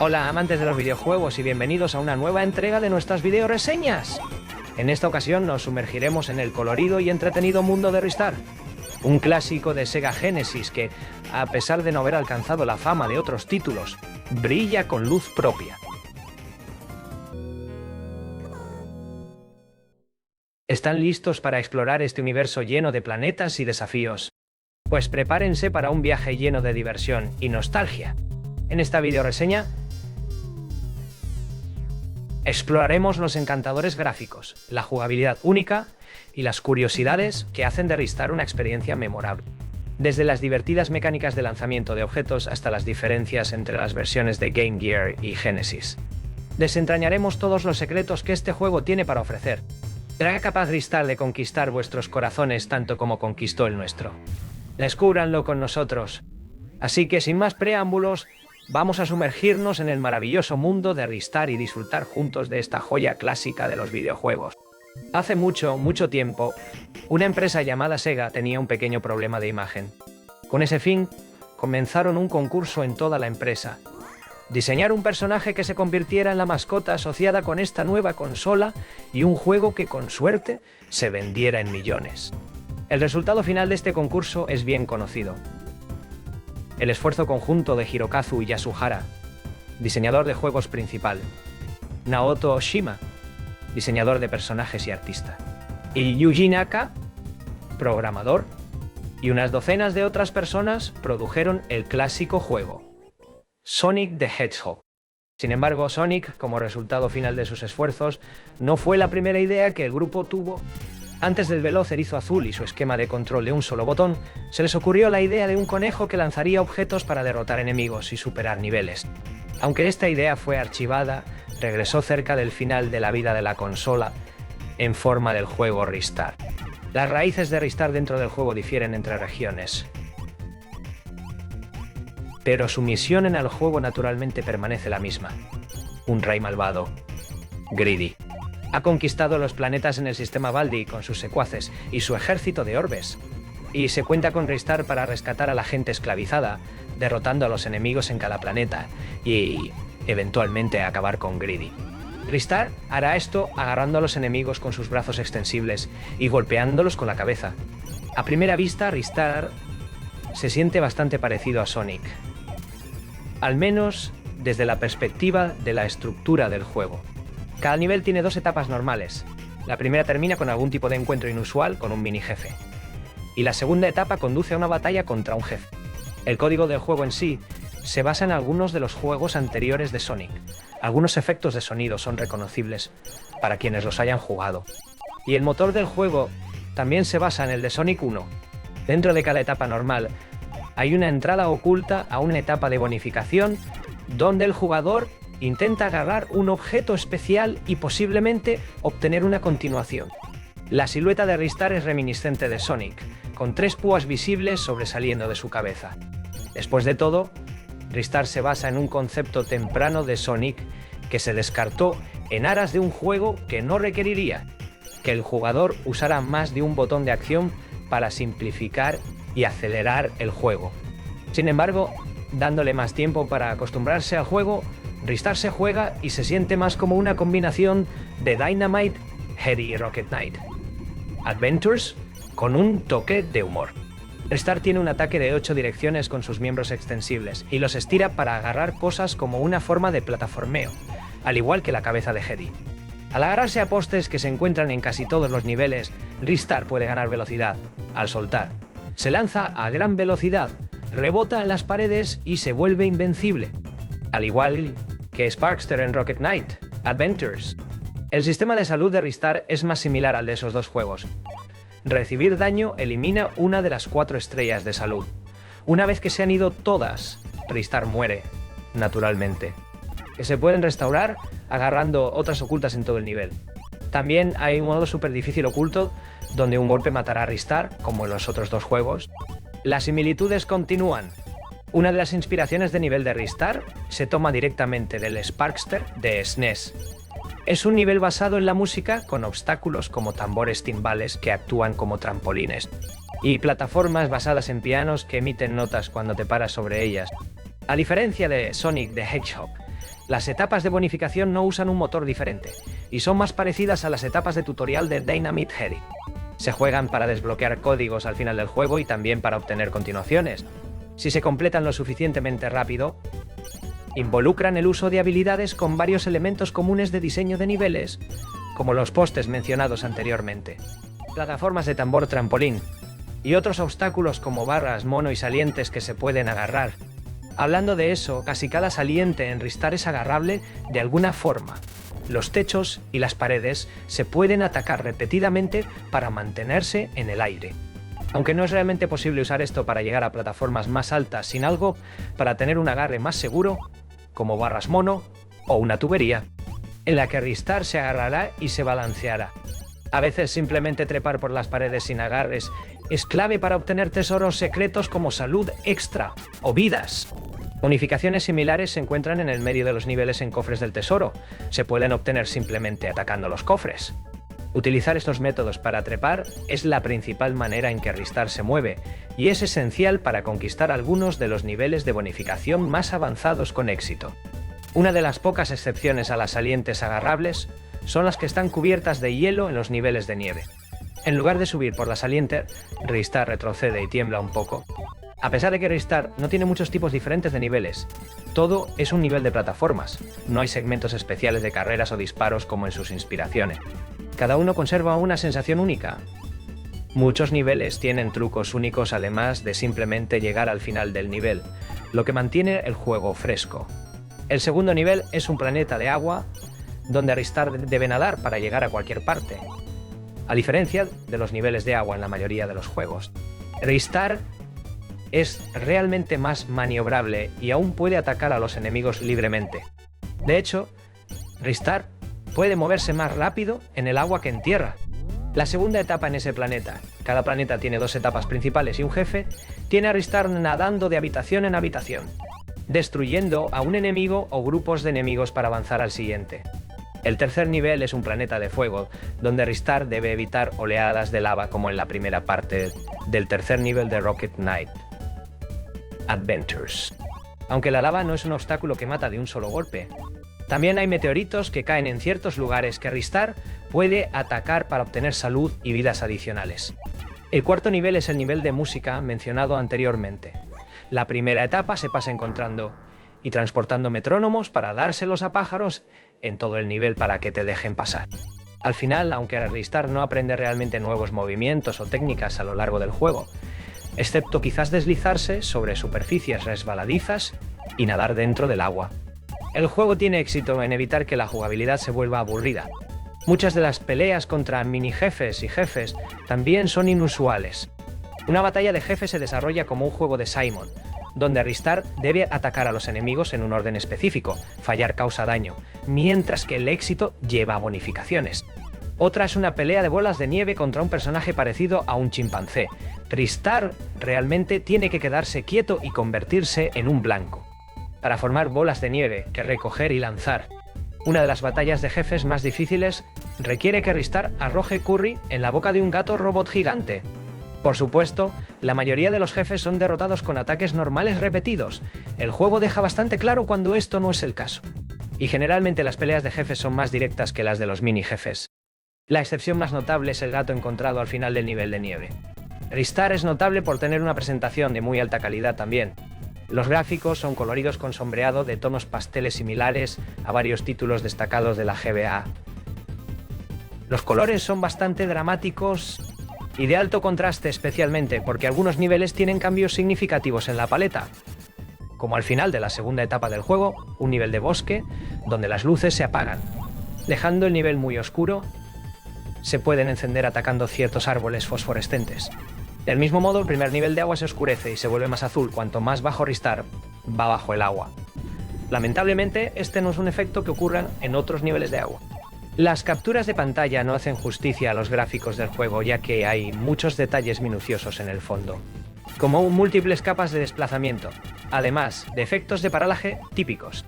Hola amantes de los videojuegos y bienvenidos a una nueva entrega de nuestras videoreseñas. En esta ocasión nos sumergiremos en el colorido y entretenido mundo de Ristar, un clásico de Sega Genesis que, a pesar de no haber alcanzado la fama de otros títulos, brilla con luz propia. ¿Están listos para explorar este universo lleno de planetas y desafíos? Pues prepárense para un viaje lleno de diversión y nostalgia. En esta videoreseña exploraremos los encantadores gráficos, la jugabilidad única y las curiosidades que hacen de Ristar una experiencia memorable. Desde las divertidas mecánicas de lanzamiento de objetos hasta las diferencias entre las versiones de Game Gear y Genesis. Desentrañaremos todos los secretos que este juego tiene para ofrecer. ¿Será capaz Ristar de conquistar vuestros corazones tanto como conquistó el nuestro? Descúbranlo con nosotros. Así que sin más preámbulos, vamos a sumergirnos en el maravilloso mundo de Ristar y disfrutar juntos de esta joya clásica de los videojuegos. Hace mucho tiempo, una empresa llamada Sega tenía un pequeño problema de imagen. Con ese fin, comenzaron un concurso en toda la empresa. Diseñar un personaje que se convirtiera en la mascota asociada con esta nueva consola y un juego que, con suerte, se vendiera en millones. El resultado final de este concurso es bien conocido. El esfuerzo conjunto de Hirokazu Yasuhara, diseñador de juegos principal, Naoto Oshima, diseñador de personajes y artista, y Yuji Naka, programador, y unas docenas de otras personas produjeron el clásico juego, Sonic the Hedgehog. Sin embargo, Sonic, como resultado final de sus esfuerzos, no fue la primera idea que el grupo tuvo. Antes del veloz erizo azul y su esquema de control de un solo botón, se les ocurrió la idea de un conejo que lanzaría objetos para derrotar enemigos y superar niveles. Aunque esta idea fue archivada, regresó cerca del final de la vida de la consola en forma del juego Ristar. Las raíces de Ristar dentro del juego difieren entre regiones, pero su misión en el juego naturalmente permanece la misma. Un rey malvado, Greedy, ha conquistado los planetas en el sistema Baldi con sus secuaces y su ejército de orbes, y se cuenta con Ristar para rescatar a la gente esclavizada, derrotando a los enemigos en cada planeta y, eventualmente, acabar con Greedy. Ristar hará esto agarrando a los enemigos con sus brazos extensibles y golpeándolos con la cabeza. A primera vista, Ristar se siente bastante parecido a Sonic, al menos desde la perspectiva de la estructura del juego. Cada nivel tiene dos etapas normales. La primera termina con algún tipo de encuentro inusual con un mini jefe, y la segunda etapa conduce a una batalla contra un jefe. El código del juego en sí se basa en algunos de los juegos anteriores de Sonic. Algunos efectos de sonido son reconocibles para quienes los hayan jugado. Y el motor del juego también se basa en el de Sonic 1. Dentro de cada etapa normal hay una entrada oculta a una etapa de bonificación donde el jugador intenta agarrar un objeto especial y posiblemente obtener una continuación. La silueta de Ristar es reminiscente de Sonic, con 3 púas visibles sobresaliendo de su cabeza. Después de todo, Ristar se basa en un concepto temprano de Sonic que se descartó en aras de un juego que no requeriría que el jugador usara más de un botón de acción para simplificar y acelerar el juego. Sin embargo, dándole más tiempo para acostumbrarse al juego, Ristar se juega y se siente más como una combinación de Dynamite, Heady y Rocket Knight Adventures con un toque de humor. Ristar tiene un ataque de 8 direcciones con sus miembros extensibles y los estira para agarrar cosas como una forma de plataformeo, al igual que la cabeza de Heady. Al agarrarse a postes que se encuentran en casi todos los niveles, Ristar puede ganar velocidad. Al soltar, se lanza a gran velocidad, rebota en las paredes y se vuelve invencible, al igual que Sparkster en Rocket Knight Adventures. El sistema de salud de Ristar es más similar al de esos dos juegos. Recibir daño elimina una de las 4 estrellas de salud. Una vez que se han ido todas, Ristar muere, naturalmente, que se pueden restaurar agarrando otras ocultas en todo el nivel. También hay un modo super difícil oculto donde un golpe matará a Ristar, como en los otros dos juegos. Las similitudes continúan. Una de las inspiraciones de nivel de Ristar se toma directamente del Sparkster de SNES. Es un nivel basado en la música con obstáculos como tambores timbales que actúan como trampolines y plataformas basadas en pianos que emiten notas cuando te paras sobre ellas. A diferencia de Sonic the Hedgehog, Las etapas de bonificación no usan un motor diferente, y son más parecidas a las etapas de tutorial de Dynamite Headdy. Se juegan para desbloquear códigos al final del juego y también para obtener continuaciones. Si se completan lo suficientemente rápido, involucran el uso de habilidades con varios elementos comunes de diseño de niveles, como los postes mencionados anteriormente, plataformas de tambor trampolín, y otros obstáculos como barras, mono y salientes que se pueden agarrar. Hablando de eso, casi cada saliente en Ristar es agarrable de alguna forma. Los techos y las paredes se pueden atacar repetidamente para mantenerse en el aire. Aunque no es realmente posible usar esto para llegar a plataformas más altas sin algo para tener un agarre más seguro, como barras mono o una tubería, en la que Ristar se agarrará y se balanceará. A veces simplemente trepar por las paredes sin agarres es clave para obtener tesoros secretos como salud extra o vidas. Bonificaciones similares se encuentran en el medio de los niveles en cofres del tesoro. Se pueden obtener simplemente atacando los cofres. Utilizar estos métodos para trepar es la principal manera en que Ristar se mueve, y es esencial para conquistar algunos de los niveles de bonificación más avanzados con éxito. Una de las pocas excepciones a las salientes agarrables son las que están cubiertas de hielo en los niveles de nieve. En lugar de subir por la saliente, Ristar retrocede y tiembla un poco. A pesar de que Ristar no tiene muchos tipos diferentes de niveles, todo es un nivel de plataformas. No hay segmentos especiales de carreras o disparos como en sus inspiraciones. Cada uno conserva una sensación única. Muchos niveles tienen trucos únicos además de simplemente llegar al final del nivel, lo que mantiene el juego fresco. El segundo nivel es un planeta de agua donde Ristar debe nadar para llegar a cualquier parte, a diferencia de los niveles de agua en la mayoría de los juegos. Ristar es realmente más maniobrable y aún puede atacar a los enemigos libremente. De hecho, Ristar puede moverse más rápido en el agua que en tierra. La segunda etapa en ese planeta, cada planeta tiene dos etapas principales y un jefe, tiene a Ristar nadando de habitación en habitación, destruyendo a un enemigo o grupos de enemigos para avanzar al siguiente. El tercer nivel es un planeta de fuego, donde Ristar debe evitar oleadas de lava como en la primera parte del tercer nivel de Rocket Knight Adventures. Aunque la lava no es un obstáculo que mata de un solo golpe. También hay meteoritos que caen en ciertos lugares que Ristar puede atacar para obtener salud y vidas adicionales. El cuarto nivel es el nivel de música mencionado anteriormente. La primera etapa se pasa encontrando y transportando metrónomos para dárselos a pájaros en todo el nivel para que te dejen pasar. Al final, aunque Ristar no aprende realmente nuevos movimientos o técnicas a lo largo del juego, excepto quizás deslizarse sobre superficies resbaladizas y nadar dentro del agua. El juego tiene éxito en evitar que la jugabilidad se vuelva aburrida. Muchas de las peleas contra mini jefes y jefes también son inusuales. Una batalla de jefes se desarrolla como un juego de Simon, donde Ristar debe atacar a los enemigos en un orden específico, fallar causa daño, mientras que el éxito lleva bonificaciones. Otra es una pelea de bolas de nieve contra un personaje parecido a un chimpancé. Ristar realmente tiene que quedarse quieto y convertirse en un blanco, para formar bolas de nieve que recoger y lanzar. Una de las batallas de jefes más difíciles requiere que Ristar arroje curry en la boca de un gato robot gigante. Por supuesto, la mayoría de los jefes son derrotados con ataques normales repetidos. El juego deja bastante claro cuando esto no es el caso. Y generalmente las peleas de jefes son más directas que las de los mini jefes. La excepción más notable es el gato encontrado al final del nivel de nieve. Ristar es notable por tener una presentación de muy alta calidad también. Los gráficos son coloridos con sombreado de tonos pasteles similares a varios títulos destacados de la GBA. Los colores son bastante dramáticos y de alto contraste, especialmente porque algunos niveles tienen cambios significativos en la paleta, como al final de la segunda etapa del juego, un nivel de bosque donde las luces se apagan. Dejando el nivel muy oscuro, se pueden encender atacando ciertos árboles fosforescentes. Del mismo modo, el primer nivel de agua se oscurece y se vuelve más azul cuanto más bajo Ristar va bajo el agua. Lamentablemente, este no es un efecto que ocurra en otros niveles de agua. Las capturas de pantalla no hacen justicia a los gráficos del juego, ya que hay muchos detalles minuciosos en el fondo, como múltiples capas de desplazamiento, además de efectos de paralaje típicos,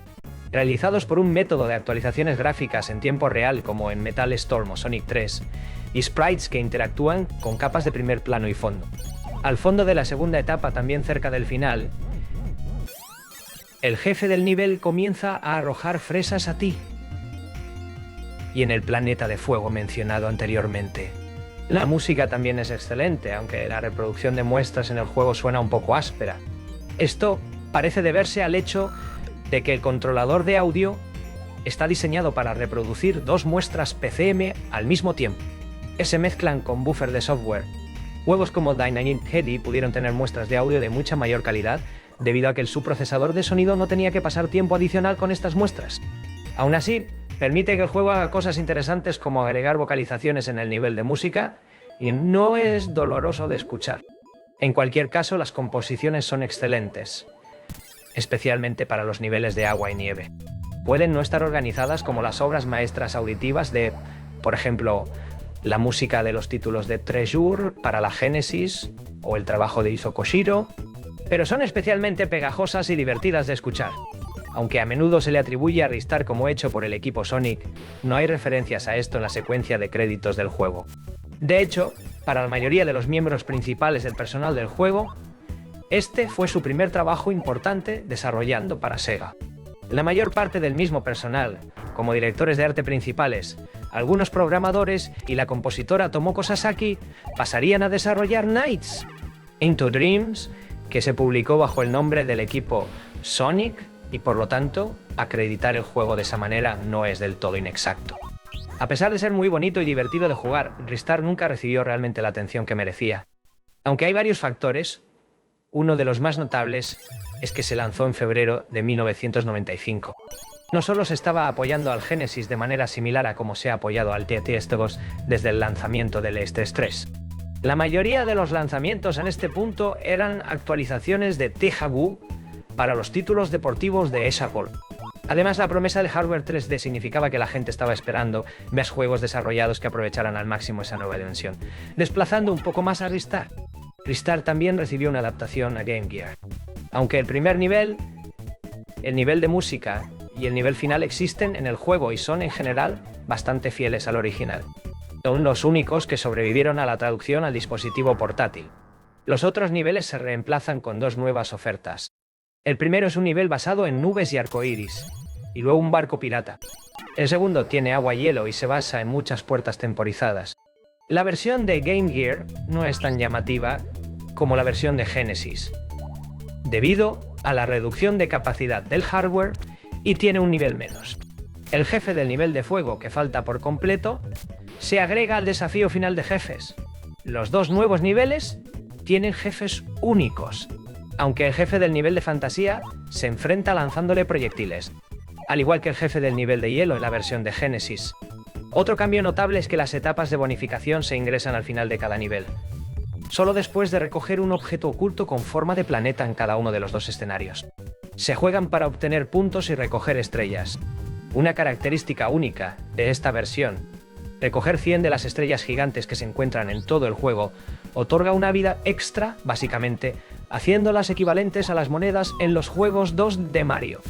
realizados por un método de actualizaciones gráficas en tiempo real como en Metal Storm o Sonic 3, y sprites que interactúan con capas de primer plano y fondo. Al fondo de la segunda etapa, también cerca del final, El jefe del nivel comienza a arrojar fresas a ti. Y en el planeta de fuego mencionado anteriormente. La música también es excelente, aunque la reproducción de muestras en el juego suena un poco áspera. Esto parece deberse al hecho de que el controlador de audio está diseñado para reproducir dos muestras PCM al mismo tiempo, que se mezclan con buffer de software. Juegos como Dying Heady pudieron tener muestras de audio de mucha mayor calidad debido a que el subprocesador de sonido no tenía que pasar tiempo adicional con estas muestras. Aún así, permite que el juego haga cosas interesantes como agregar vocalizaciones en el nivel de música y no es doloroso de escuchar. En cualquier caso, las composiciones son excelentes, especialmente para los niveles de agua y nieve. Pueden no estar organizadas como las obras maestras auditivas de, por ejemplo, la música de los títulos de Treasure para la Genesis o el trabajo de Izo Koshiro, pero son especialmente pegajosas y divertidas de escuchar. Aunque a menudo se le atribuye a Ristar como hecho por el equipo Sonic, no hay referencias a esto en la secuencia de créditos del juego. De hecho, para la mayoría de los miembros principales del personal del juego, este fue su primer trabajo importante desarrollando para Sega. La mayor parte del mismo personal, como directores de arte principales, algunos programadores y la compositora Tomoko Sasaki, pasarían a desarrollar Nights Into Dreams, que se publicó bajo el nombre del equipo Sonic, y por lo tanto, acreditar el juego de esa manera no es del todo inexacto. A pesar de ser muy bonito y divertido de jugar, Ristar nunca recibió realmente la atención que merecía. Aunque hay varios factores, uno de los más notables es que se lanzó en febrero de 1995. No solo se estaba apoyando al Genesis de manera similar a como se ha apoyado al TT-2 desde el lanzamiento del Stress 3. La mayoría de los lanzamientos en este punto eran actualizaciones de Tejabu para los títulos deportivos de Esapol. Además, la promesa de hardware 3D significaba que la gente estaba esperando ver juegos desarrollados que aprovecharan al máximo esa nueva dimensión, desplazando un poco más a Ristar. Ristar también recibió una adaptación a Game Gear. Aunque el primer nivel, el nivel de música y el nivel final existen en el juego y son en general bastante fieles al original. Son los únicos que sobrevivieron a la traducción al dispositivo portátil. Los otros niveles se reemplazan con dos nuevas ofertas. El primero es un nivel basado en nubes y arcoíris, y luego un barco pirata. El segundo tiene agua y hielo y se basa en muchas puertas temporizadas. La versión de Game Gear no es tan llamativa como la versión de Genesis, debido a la reducción de capacidad del hardware y tiene un nivel menos. El jefe del nivel de fuego, que falta por completo, se agrega al desafío final de jefes. Los dos nuevos niveles tienen jefes únicos, aunque el jefe del nivel de fantasía se enfrenta lanzándole proyectiles, al igual que el jefe del nivel de hielo en la versión de Genesis. Otro cambio notable es que las etapas de bonificación se ingresan al final de cada nivel, solo después de recoger un objeto oculto con forma de planeta en cada uno de los dos escenarios. Se juegan para obtener puntos y recoger estrellas. Una característica única de esta versión, recoger 100 de las estrellas gigantes que se encuentran en todo el juego, otorga una vida extra, básicamente, haciéndolas equivalentes a las monedas en los juegos 2 de Mario.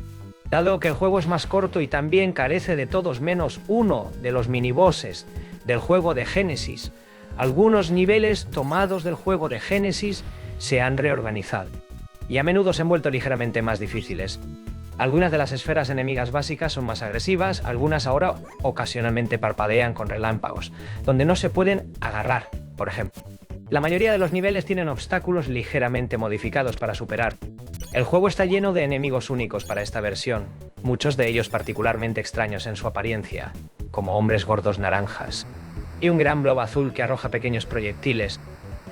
Dado que el juego es más corto y también carece de todos menos uno de los minibosses del juego de Genesis, algunos niveles tomados del juego de Genesis se han reorganizado, y a menudo se han vuelto ligeramente más difíciles. Algunas de las esferas enemigas básicas son más agresivas, algunas ahora ocasionalmente parpadean con relámpagos, donde no se pueden agarrar, por ejemplo. La mayoría de los niveles tienen obstáculos ligeramente modificados para superar. El juego está lleno de enemigos únicos para esta versión, muchos de ellos particularmente extraños en su apariencia, como hombres gordos naranjas, y un gran blob azul que arroja pequeños proyectiles.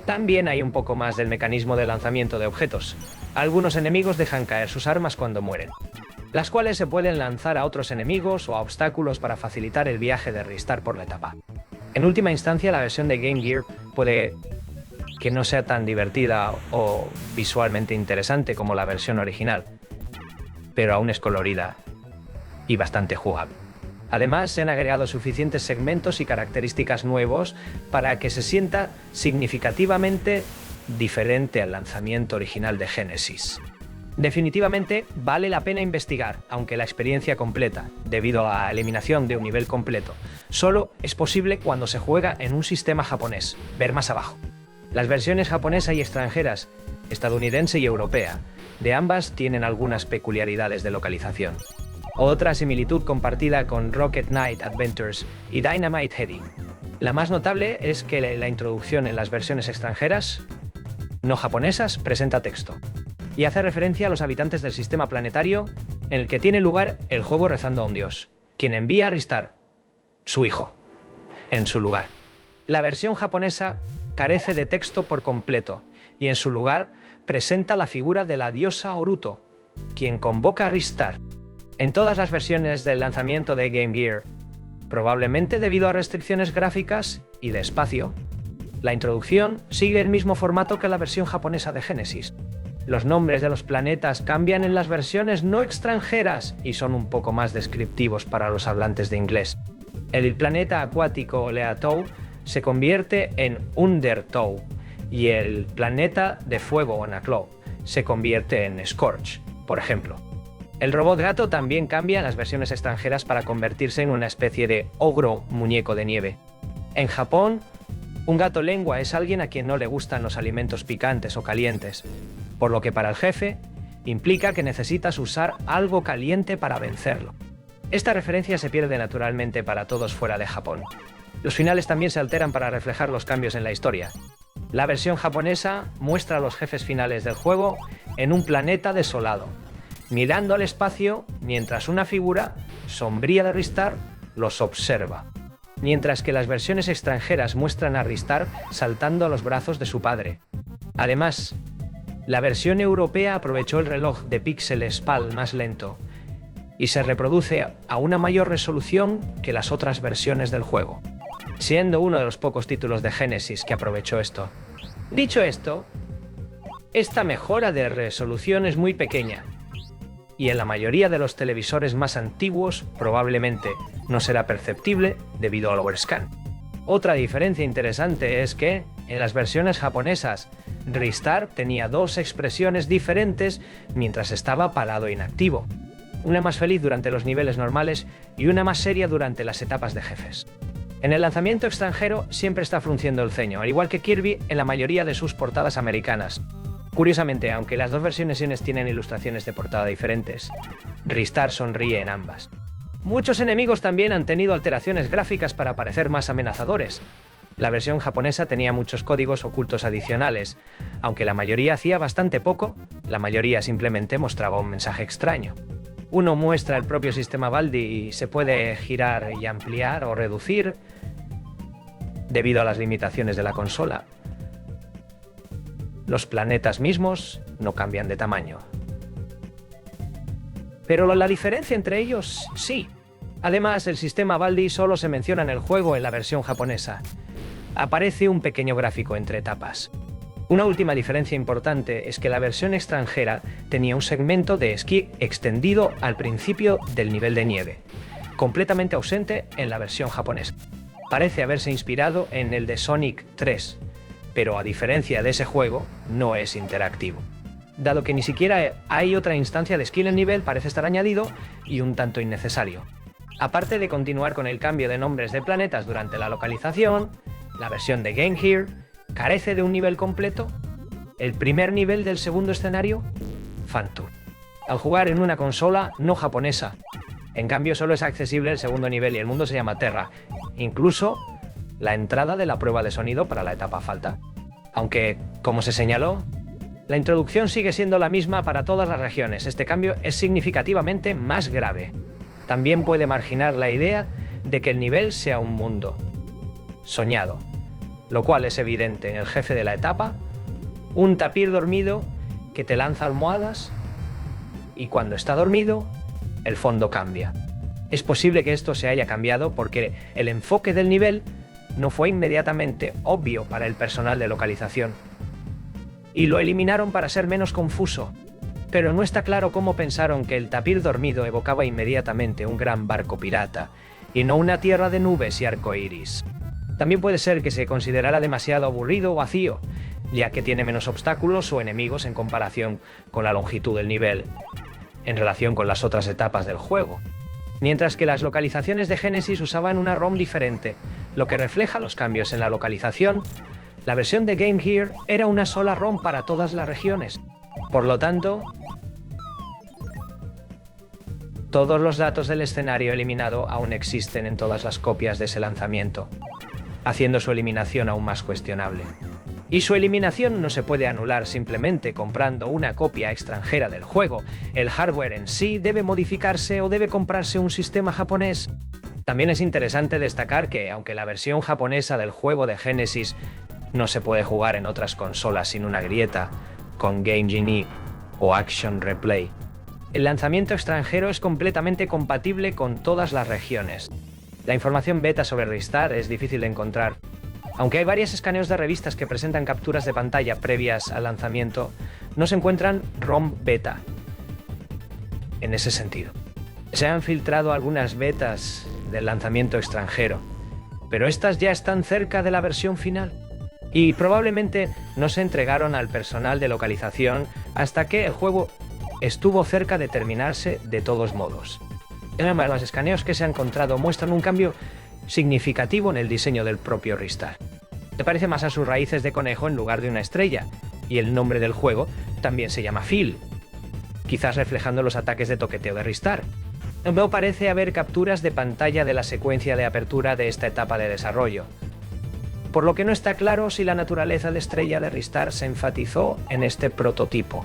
También hay un poco más del mecanismo de lanzamiento de objetos. Algunos enemigos dejan caer sus armas cuando mueren, las cuales se pueden lanzar a otros enemigos o a obstáculos para facilitar el viaje de Ristar por la etapa. En última instancia, la versión de Game Gear puede que no sea tan divertida o visualmente interesante como la versión original, pero aún es colorida y bastante jugable. Además, se han agregado suficientes segmentos y características nuevos para que se sienta significativamente diferente al lanzamiento original de Genesis. Definitivamente vale la pena investigar, aunque la experiencia completa, debido a la eliminación de un nivel completo, solo es posible cuando se juega en un sistema japonés. Ver más abajo. Las versiones japonesa y extranjeras, estadounidense y europea, de ambas tienen algunas peculiaridades de localización. Otra similitud compartida con Rocket Knight Adventures y Dynamite Headdy. La más notable es que la introducción en las versiones extranjeras, no japonesas, presenta texto y hace referencia a los habitantes del sistema planetario en el que tiene lugar el juego rezando a un dios, quien envía a Ristar, su hijo, en su lugar. La versión japonesa carece de texto por completo y en su lugar presenta la figura de la diosa Oruto, quien convoca a Ristar. En todas las versiones del lanzamiento de Game Gear, probablemente debido a restricciones gráficas y de espacio, la introducción sigue el mismo formato que la versión japonesa de Genesis. Los nombres de los planetas cambian en las versiones no extranjeras y son un poco más descriptivos para los hablantes de inglés. El planeta acuático Leatou se convierte en Undertow y el planeta de fuego Onaclo se convierte en Scorch, por ejemplo. El robot gato también cambia en las versiones extranjeras para convertirse en una especie de ogro muñeco de nieve. En Japón, un gato lengua es alguien a quien no le gustan los alimentos picantes o calientes, por lo que para el jefe implica que necesitas usar algo caliente para vencerlo. Esta referencia se pierde naturalmente para todos fuera de Japón. Los finales también se alteran para reflejar los cambios en la historia. La versión japonesa muestra a los jefes finales del juego en un planeta desolado, mirando al espacio mientras una figura sombría de Ristar los observa, mientras que las versiones extranjeras muestran a Ristar saltando a los brazos de su padre. Además, la versión europea aprovechó el reloj de píxeles PAL más lento y se reproduce a una mayor resolución que las otras versiones del juego, siendo uno de los pocos títulos de Genesis que aprovechó esto. Dicho esto, esta mejora de resolución es muy pequeña, y en la mayoría de los televisores más antiguos probablemente no será perceptible debido al overscan. Otra diferencia interesante es que, en las versiones japonesas, Ristar tenía dos expresiones diferentes mientras estaba parado e inactivo. Una más feliz durante los niveles normales y una más seria durante las etapas de jefes. En el lanzamiento extranjero siempre está frunciendo el ceño, al igual que Kirby en la mayoría de sus portadas americanas. Curiosamente, aunque las dos versiones tienen ilustraciones de portada diferentes, Ristar sonríe en ambas. Muchos enemigos también han tenido alteraciones gráficas para parecer más amenazadores. La versión japonesa tenía muchos códigos ocultos adicionales, aunque la mayoría hacía bastante poco, la mayoría simplemente mostraba un mensaje extraño. Uno muestra el propio sistema Baldi y se puede girar y ampliar o reducir debido a las limitaciones de la consola. Los planetas mismos no cambian de tamaño. Pero la diferencia entre ellos sí. Además, el sistema Baldi solo se menciona en el juego en la versión japonesa. Aparece un pequeño gráfico entre etapas. Una última diferencia importante es que la versión extranjera tenía un segmento de esquí extendido al principio del nivel de nieve, completamente ausente en la versión japonesa. Parece haberse inspirado en el de Sonic 3, pero a diferencia de ese juego, no es interactivo. Dado que ni siquiera hay otra instancia de esquí en el nivel, parece estar añadido y un tanto innecesario. Aparte de continuar con el cambio de nombres de planetas durante la localización, la versión de Game Gear carece de un nivel completo. El primer nivel del segundo escenario, Phantom, al jugar en una consola no japonesa. En cambio, solo es accesible el segundo nivel y el mundo se llama Terra, incluso la entrada de la prueba de sonido para la etapa falta. Aunque, como se señaló, la introducción sigue siendo la misma para todas las regiones. Este cambio es significativamente más grave. También puede marginar la idea de que el nivel sea un mundo soñado, lo cual es evidente en el jefe de la etapa, un tapir dormido que te lanza almohadas y cuando está dormido, el fondo cambia. Es posible que esto se haya cambiado porque el enfoque del nivel no fue inmediatamente obvio para el personal de localización y lo eliminaron para ser menos confuso, pero no está claro cómo pensaron que el tapir dormido evocaba inmediatamente un gran barco pirata y no una tierra de nubes y arcoíris. También puede ser que se considerara demasiado aburrido o vacío, ya que tiene menos obstáculos o enemigos en comparación con la longitud del nivel, en relación con las otras etapas del juego. Mientras que las localizaciones de Genesis usaban una ROM diferente, lo que refleja los cambios en la localización, la versión de Game Gear era una sola ROM para todas las regiones. Por lo tanto, Todos los datos del escenario eliminado aún existen en todas las copias de ese lanzamiento, haciendo su eliminación aún más cuestionable. Y su eliminación no se puede anular simplemente comprando una copia extranjera del juego. El hardware en sí debe modificarse o debe comprarse un sistema japonés. También es interesante destacar que, aunque la versión japonesa del juego de Genesis no se puede jugar en otras consolas sin una grieta, con Game Genie o Action Replay, el lanzamiento extranjero es completamente compatible con todas las regiones. La información beta sobre Ristar es difícil de encontrar. Aunque hay varios escaneos de revistas que presentan capturas de pantalla previas al lanzamiento, no se encuentran ROM beta. En ese sentido, se han filtrado algunas betas del lanzamiento extranjero, pero estas ya están cerca de la versión final y probablemente no se entregaron al personal de localización hasta que el juego estuvo cerca de terminarse de todos modos. Además, los escaneos que se han encontrado muestran un cambio significativo en el diseño del propio Ristar. Se parece más a sus raíces de conejo en lugar de una estrella, y el nombre del juego también se llama Phil, quizás reflejando los ataques de toqueteo de Ristar. No parece haber capturas de pantalla de la secuencia de apertura de esta etapa de desarrollo, por lo que no está claro si la naturaleza de estrella de Ristar se enfatizó en este prototipo.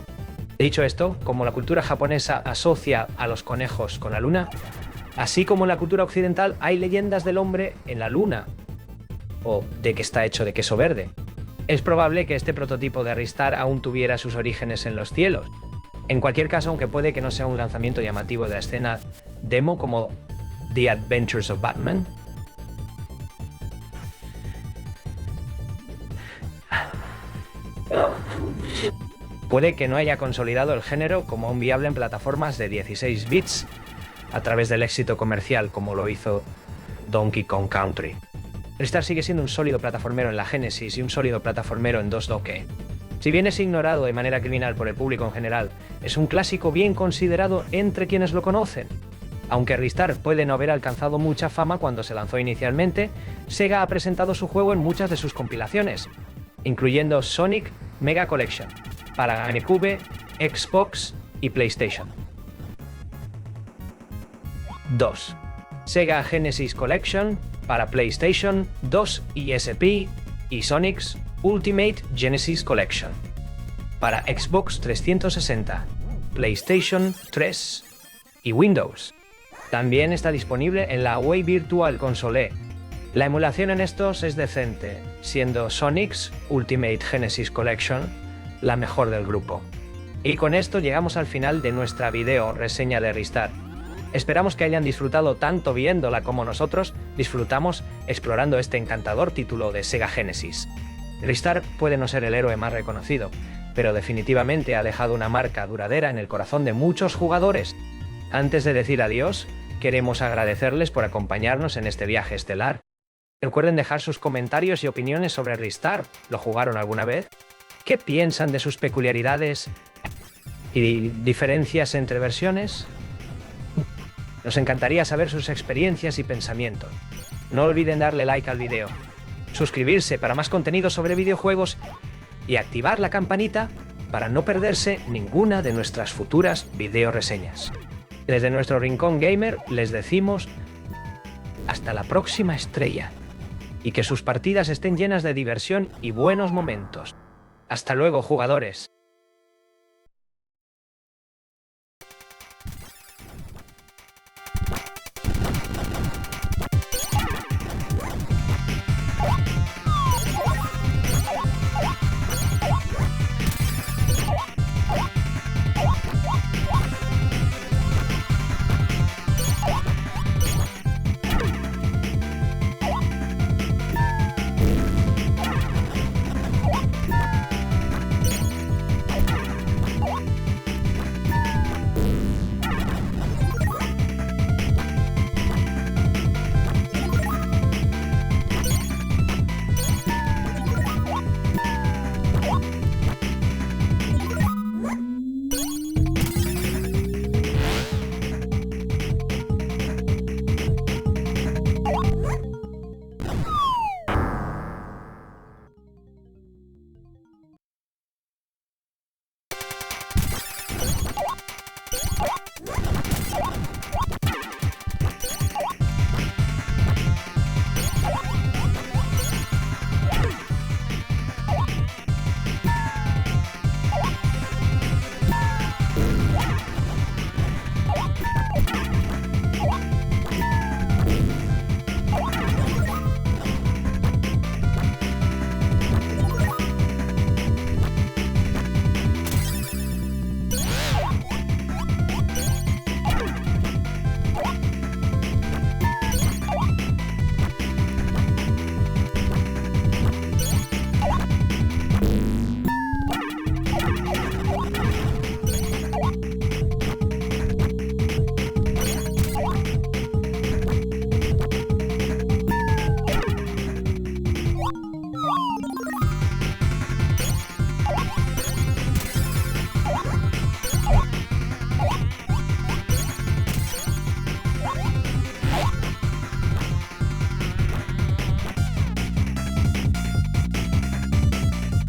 Dicho esto, como la cultura japonesa asocia a los conejos con la luna, así como en la cultura occidental hay leyendas del hombre en la luna, o de que está hecho de queso verde. Es probable que este prototipo de Ristar aún tuviera sus orígenes en los cielos. En cualquier caso, aunque puede que no sea un lanzamiento llamativo de la escena demo como The Adventures of Batman, puede que no haya consolidado el género como un viable en plataformas de 16 bits a través del éxito comercial como lo hizo Donkey Kong Country. Ristar sigue siendo un sólido plataformero en la Genesis y un sólido plataformero en 2D. Si bien es ignorado de manera criminal por el público en general, es un clásico bien considerado entre quienes lo conocen. Aunque Ristar puede no haber alcanzado mucha fama cuando se lanzó inicialmente, Sega ha presentado su juego en muchas de sus compilaciones, incluyendo Sonic Mega Collection, para GameCube, Xbox y PlayStation. 2. Sega Genesis Collection para PlayStation 2 y SP y Sonic's Ultimate Genesis Collection para Xbox 360, PlayStation 3 y Windows. También está disponible en la Wii Virtual Console. La emulación en estos es decente, siendo Sonic's Ultimate Genesis Collection la mejor del grupo. Y con esto llegamos al final de nuestra video reseña de Ristar. Esperamos que hayan disfrutado tanto viéndola como nosotros disfrutamos explorando este encantador título de Sega Genesis. Ristar puede no ser el héroe más reconocido, pero definitivamente ha dejado una marca duradera en el corazón de muchos jugadores. Antes de decir adiós, queremos agradecerles por acompañarnos en este viaje estelar. Recuerden dejar sus comentarios y opiniones sobre Ristar. ¿Lo jugaron alguna vez? ¿Qué piensan de sus peculiaridades y diferencias entre versiones? Nos encantaría saber sus experiencias y pensamientos. No olviden darle like al video, suscribirse para más contenido sobre videojuegos y activar la campanita para no perderse ninguna de nuestras futuras video reseñas. Desde nuestro Rincón Gamer les decimos hasta la próxima estrella y que sus partidas estén llenas de diversión y buenos momentos. Hasta luego, jugadores.